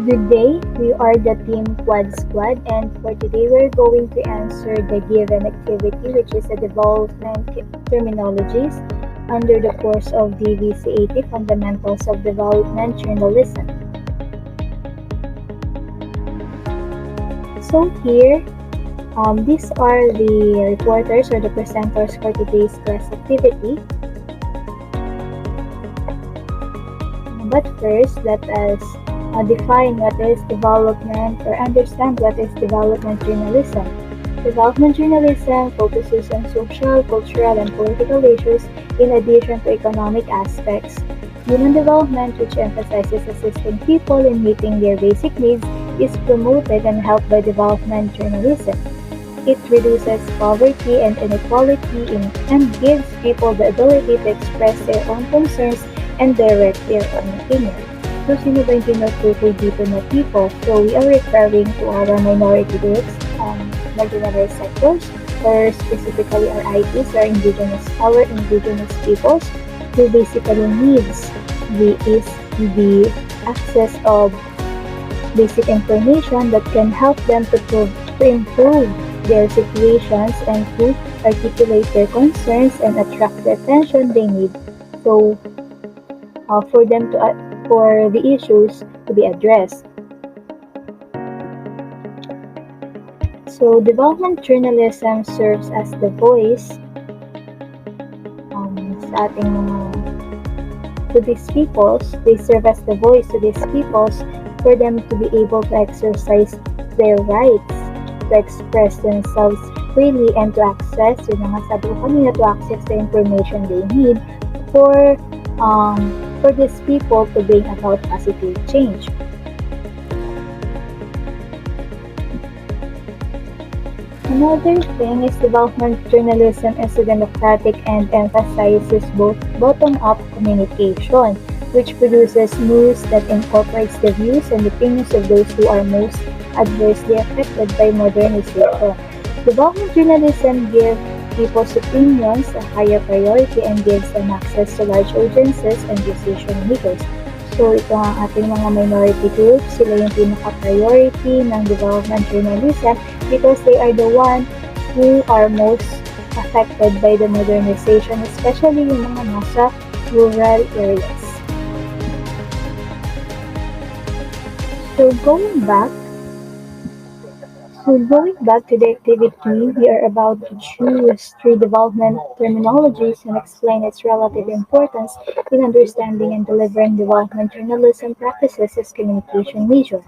Good day, we are the Team Quad Squad, and for today we're going to answer the given activity, which is a development terminologies under the course of DEVC80 Fundamentals of Development Journalism. So here, these are the reporters or the presenters for today's class activity. But first, let us define what is development or understand what is development journalism. Development journalism focuses on social, cultural, and political issues in addition to economic aspects. Human development, which emphasizes assisting people in meeting their basic needs, is promoted and helped by development journalism. It reduces poverty and inequality and gives people the ability to express their own concerns and direct their own opinion. So, sino ba yung tinutukoy dito na people? So, we are referring to our minority groups, marginalized sectors, or specifically our ITs, our indigenous peoples, who basically needs the access of basic information that can help them to improve their situations and to articulate their concerns and attract the attention they need. So, for the issues to be addressed. So, development journalism serves as the voice sa ating to these peoples. They serve as the voice to these peoples for them to be able to exercise their rights, to express themselves freely, and to access, yun nga sabi ko kanina, to access the information they need for these people to bring about positive change. Another thing is development journalism is democratic and emphasizes both bottom-up communication, which produces news that incorporates the views and opinions of those who are most adversely affected by modernization. Development journalism gives people's opinions a higher priority and gives them access to large audiences and decision makers. So, ito ang ating mga minority groups. Sila yung pinaka-priority ng development journalism because they are the one who are most affected by the modernization, especially yung mga nasa rural areas. So, going back to the activity, we are about to choose three development terminologies and explain its relative importance in understanding and delivering development journalism practices as communication major.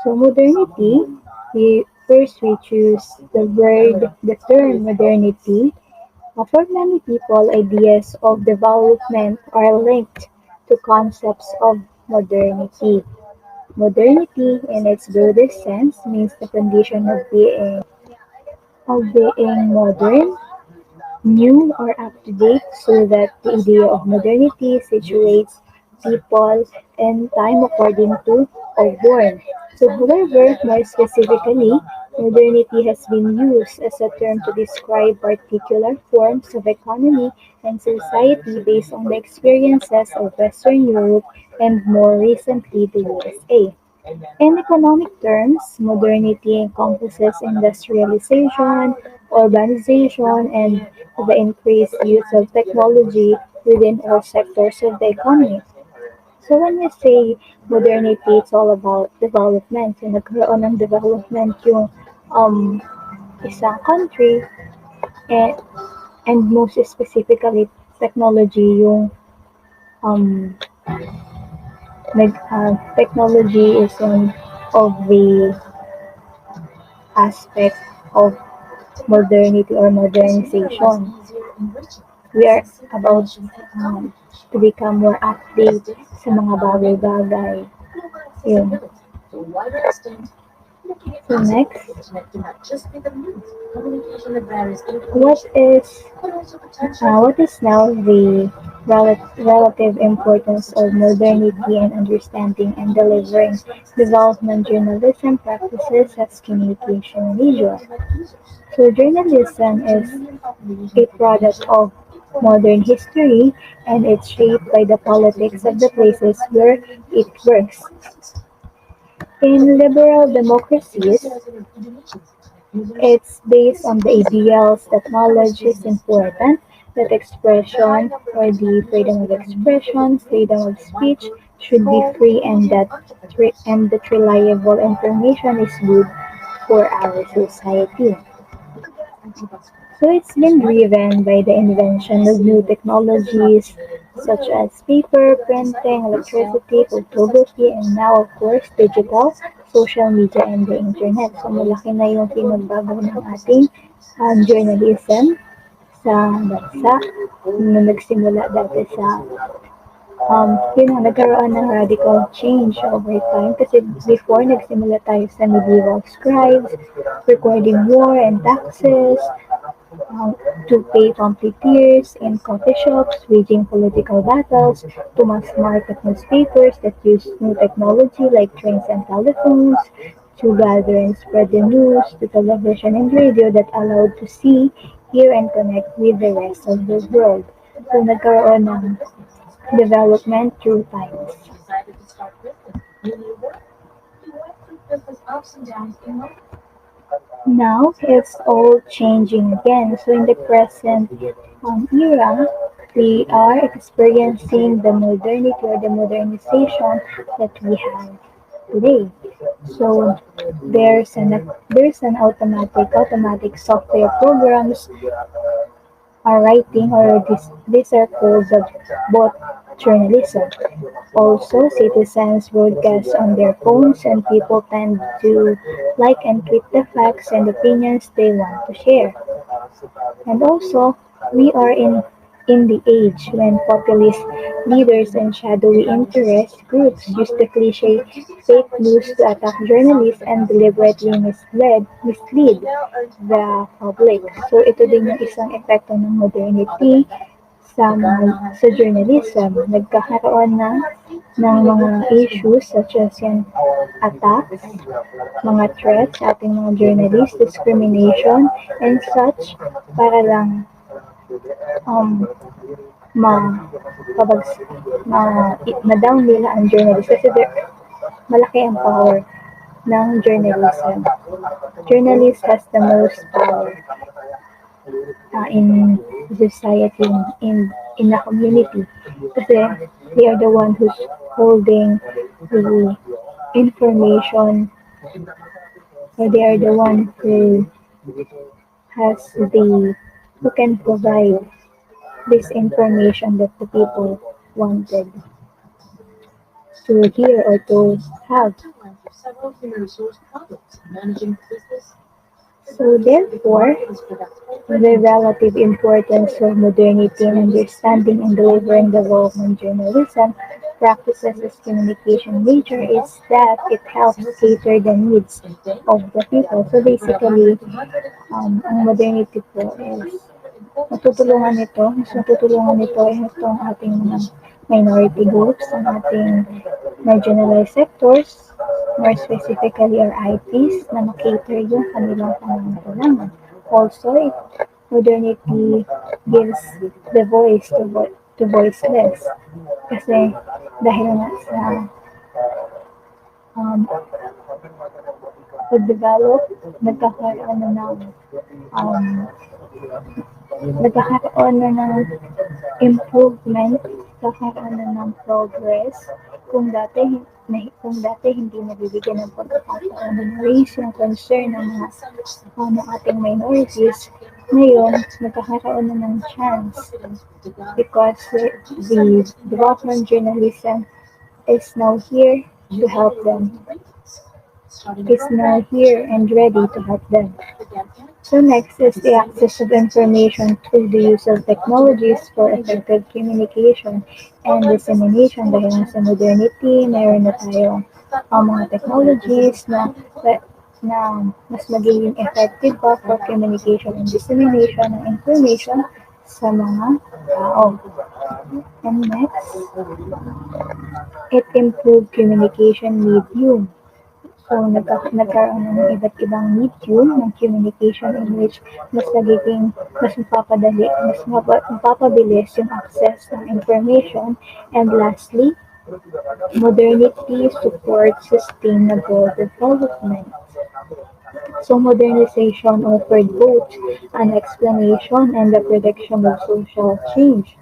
So modernity, we choose the term modernity. For many people, ideas of development are linked to concepts of modernity. Modernity, in its broadest sense, means the condition of being modern, new, or up to date, so that the idea of modernity situates people and time according to born. So, however, more specifically, modernity has been used as a term to describe particular forms of economy and society based on the experiences of Western Europe and more recently the USA. In economic terms, modernity encompasses industrialization, urbanization, and the increased use of technology within all sectors of the economy. So when we say modernity, it's all about development. Yung nagkaroon ng development yung isang country and, most specifically technology yung um, technology is one of the aspect of modernity or modernization. We are about to become more updated sa mga bagay-bagay. Yun. So next, what is now the relative importance of modernity in understanding and delivering development journalism practices as communication media? So journalism is a product of modern history and it's shaped by the politics of the places where it works. In liberal democracies, it's based on the ideals that knowledge is important, that expression or the freedom of expression, freedom of speech should be free, and that reliable information is good for our society. So it's been driven by the invention of new technologies such as paper, printing, electricity, photography, and now of course digital, social media, and the internet. So malaki na yung pinagbago ng ating journalism sa bansa nung nagsimula dati sa yun nga, nagkaroon ng radical change over time kasi before nagsimula tayo sa medieval scribes, recording war and taxes, to pay pamphleteers in coffee shops, waging political battles, to mass market newspapers that use new technology like trains and telephones, to gather and spread the news, to television and radio that allowed to see, hear, and connect with the rest of the world. So nagkaroon ng development through times. Now it's all changing again. So in the present era, we are experiencing the modernity or the modernization that we have today. So there's an automatic software programs are writing or these are called the bot journalism. Also, citizens broadcast on their phones and people tend to like and tweet the facts and opinions they want to share. And also, we are in the age when populist leaders and shadowy interest groups use the cliche fake news to attack journalists and deliberately mislead the public. So ito din yung isang epekto ng modernity sa journalism. Nagkakaroon na ng mga issues such as yan attacks, mga threats sa ating mga journalists, discrimination, and such para lang um, ma pabags ma-down nila ang journalist kasi malaki ang power ng journalism. Journalist has the most power in society, in the community kasi they are the one who's holding the information or they are the one has the who can provide this information that the people wanted to hear or to have. So therefore, the relative importance of modernity in understanding and delivering development journalism practices as communication major is that it helps cater the needs of the people. So basically, ang modernity po is mas natutulungan nito ay itong ating mga minority groups, ang ating marginalized sectors, more specifically our ITs, na makater yung kanilang pangangailangan. Also, modernity gives the voice to voiceless. Kasi dahil nga sa pag-develop, nagkakaroon na ng um, nagkakaroon na ng improvement, nagkakaroon na ng progress. Kung dati hindi nabibigyan ng pagkakataon ng race yung concern ng ating minorities, ngayon nagkakaroon na ng chance because the development journalism is now here to help them. Is now here and ready to help them. So next is the access of information through the use of technologies for effective communication and dissemination. Dahil nga sa modernity, mayroon na tayong mga technologies na mas magiging effective pa for communication and dissemination ng information sa mga tao. And next, it improved communication medium. So, nagkaroon ng iba't ibang medium ng communication in which mas mapapabilis yung access ng information. And lastly, Modernity supports sustainable development. So modernization offered both an explanation and the prediction of social change.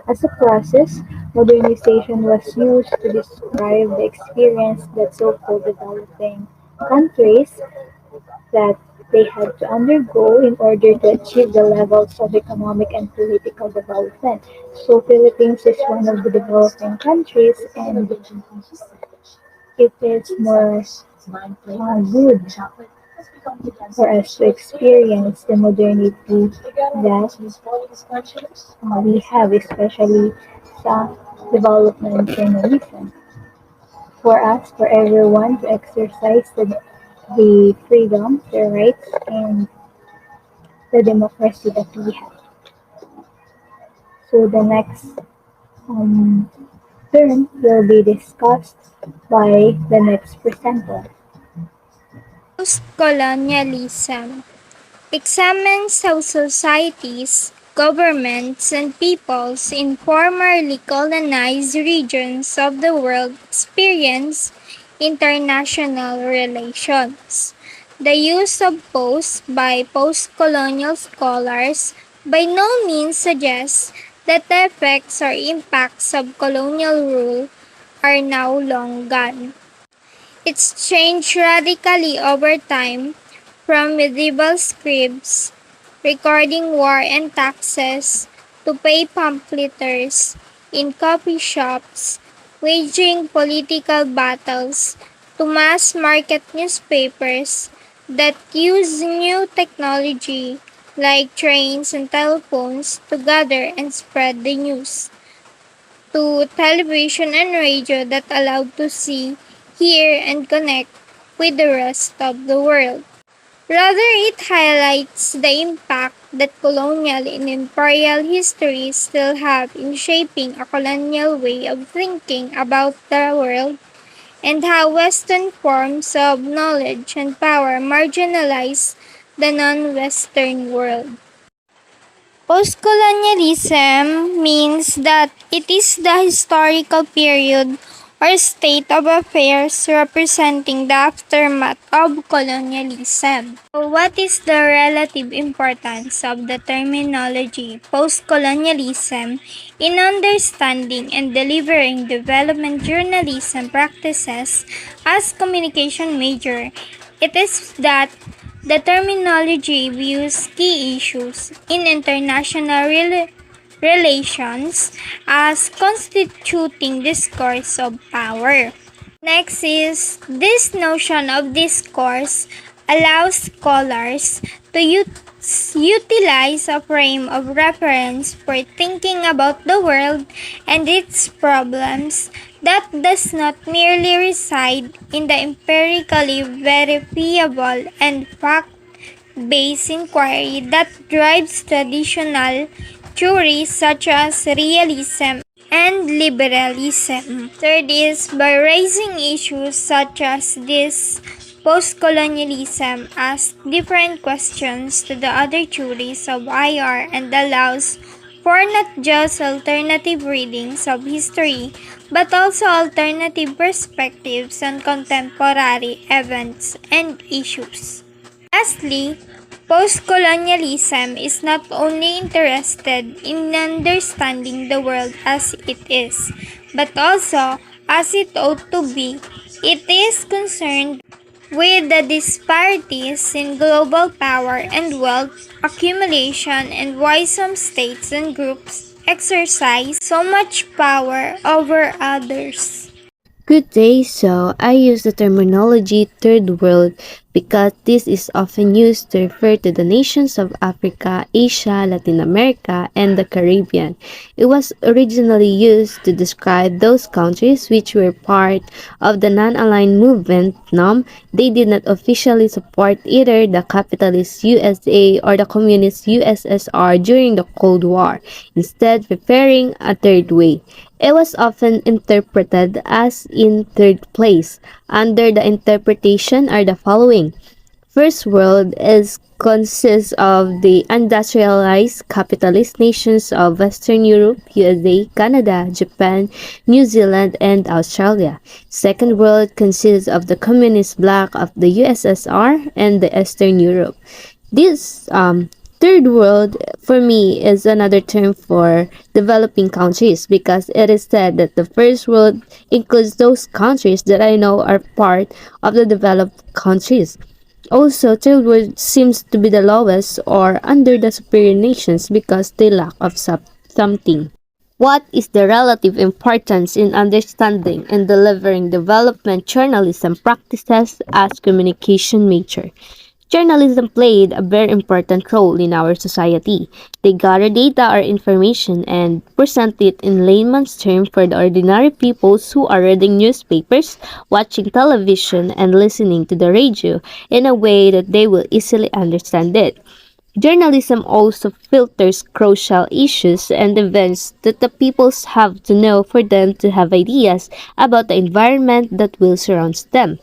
As a process, modernization was used to describe the experience that so-called developing countries that they had to undergo in order to achieve the levels of economic and political development. So Philippines is one of the developing countries and it is more good for us to experience the modernity that we have, especially sa development journalism. For us, for everyone to exercise the freedom, the rights, and the democracy that we have. So the next um, turn will be discussed by the next presenter. Postcolonialism examines how societies, governments, and peoples in formerly colonized regions of the world experience international relations. The use of post by postcolonial scholars by no means suggests that the effects or impacts of colonial rule are now long gone. It's changed radically over time, from medieval scribes recording war and taxes to pay pamphleteers in coffee shops waging political battles to mass market newspapers that use new technology like trains and telephones to gather and spread the news, to television and radio that allowed to see, hear, and connect with the rest of the world. Rather, it highlights the impact that colonial and imperial history still have in shaping a colonial way of thinking about the world and how Western forms of knowledge and power marginalize the non-Western world. Postcolonialism means that it is the historical period or state of affairs representing the aftermath of colonialism. So what is the relative importance of the terminology postcolonialism in understanding and delivering development journalism practices as communication major? It is that the terminology views key issues in international relations as constituting discourse of power. Next is this notion of discourse allows scholars to utilize a frame of reference for thinking about the world and its problems that does not merely reside in the empirically verifiable and fact-based inquiry that drives traditional theories such as realism and liberalism. Third is by raising issues such as this, postcolonialism asks different questions to the other theories of IR and allows for not just alternative readings of history, but also alternative perspectives on contemporary events and issues. Lastly, postcolonialism is not only interested in understanding the world as it is, but also as it ought to be. It is concerned with the disparities in global power and wealth accumulation and why some states and groups exercise so much power over others. Good day. So, I use the terminology third world because this is often used to refer to the nations of Africa, Asia, Latin America, and the Caribbean. It was originally used to describe those countries which were part of the non-aligned movement NAM. They did not officially support either the capitalist USA or the communist USSR during the Cold War, instead preferring a third way. It was often interpreted as in third place. Under the interpretation are the following. First world is consists of the industrialized capitalist nations of Western Europe, USA, Canada, Japan, New Zealand, and Australia. Second world consists of the communist bloc of the USSR and the Eastern Europe. This third world for me is another term for developing countries because it is said that the first world includes those countries that I know are part of the developed countries. Also, third world seems to be the lowest or under the superior nations because they lack of something. What is the relative importance in understanding and delivering development journalism practices as communication major? Journalism played a very important role in our society. They gather data or information and present it in layman's terms for the ordinary peoples who are reading newspapers, watching television, and listening to the radio in a way that they will easily understand it. Journalism also filters crucial issues and events that the peoples have to know for them to have ideas about the environment that will surround them.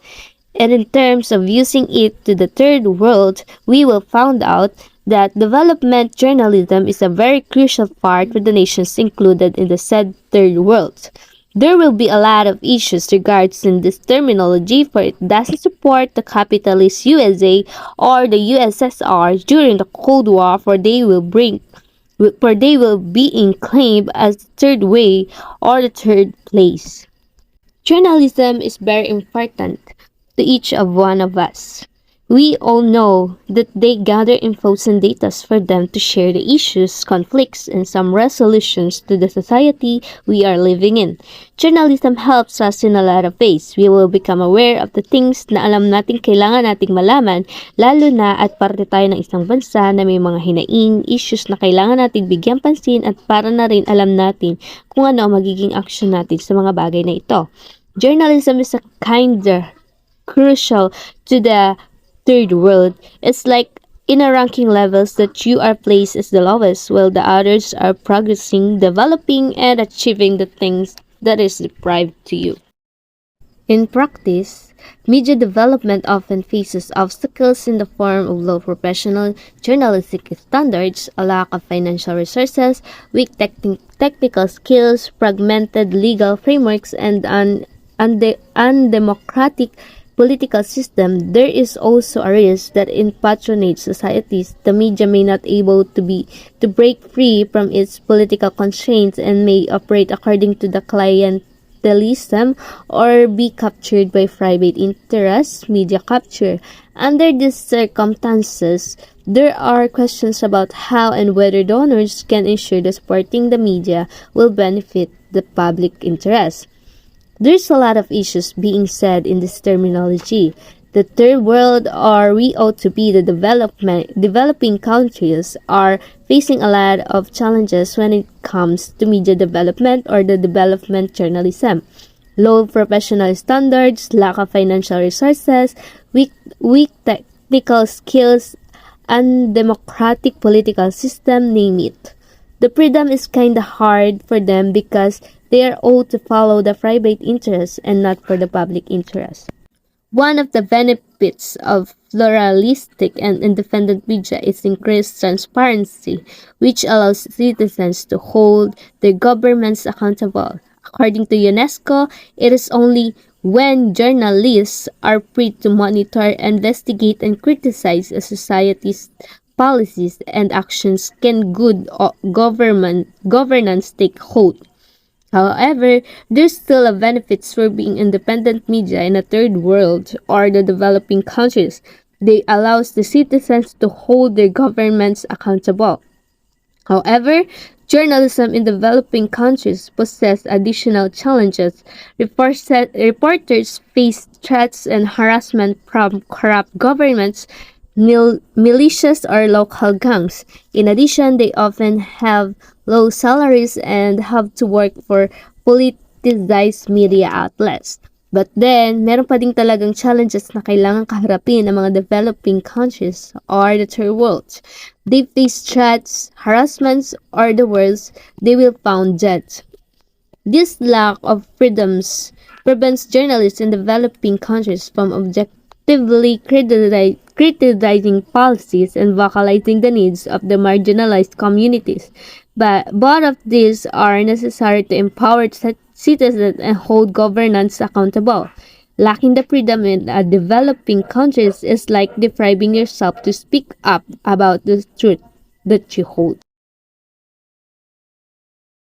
And in terms of using it to the third world, we will find out that development journalism is a very crucial part for the nations included in the said third world. There will be a lot of issues regarding this terminology for it doesn't support the capitalist USA or the USSR during the Cold War for they will be claimed as the third way or the third place. Journalism is very important to each of one of us. We all know that they gather info and data for them to share the issues, conflicts, and some resolutions to the society we are living in. Journalism helps us in a lot of ways. We will become aware of the things na alam nating kailangan nating malaman, lalo na at parte tayo ng isang bansa na may mga hinaing issues na kailangan nating bigyan pansin at para na rin alam natin kung ano ang magiging action natin sa mga bagay na ito. Journalism is a kinder crucial to the third world. It's like in a ranking levels that you are placed as the lowest while the others are progressing, developing, and achieving the things that is deprived to you. In practice, media development often faces obstacles in the form of low professional journalistic standards, a lack of financial resources, weak technical skills, fragmented legal frameworks, and an undemocratic political system. There is also a risk that in patronage societies, the media may not able to break free from its political constraints and may operate according to the clientelism or be captured by private interests, media capture. Under these circumstances, there are questions about how and whether donors can ensure that supporting the media will benefit the public interest. There's a lot of issues being said in this terminology. The third world, or we ought to be the developing countries, are facing a lot of challenges when it comes to media development or the development journalism. Low professional standards, lack of financial resources, weak technical skills, undemocratic political system, name it. The freedom is kinda hard for them because they are owed to follow the private interest and not for the public interest. One of the benefits of pluralistic and independent media is increased transparency, which allows citizens to hold their governments accountable. According to UNESCO, it is only when journalists are free to monitor, investigate, and criticize a society's policies and actions can good governance take hold. However, there's still a benefits for being independent media in a third world or the developing countries. They allows the citizens to hold their governments accountable. However, journalism in developing countries possess additional challenges. Reporters face threats and harassment from corrupt governments, militias, or local gangs. In addition, they often have low salaries and have to work for politicized media outlets. But then, meron pa ding talagang challenges na kailangan kaharapin ng mga developing countries or the third world. They face threats, harassments, or the worst, they will found dead. This lack of freedoms prevents journalists in developing countries from actively criticizing policies and vocalizing the needs of the marginalized communities. But both of these are necessary to empower citizens and hold governance accountable. Lacking the freedom in developing countries is like depriving yourself to speak up about the truth that you hold.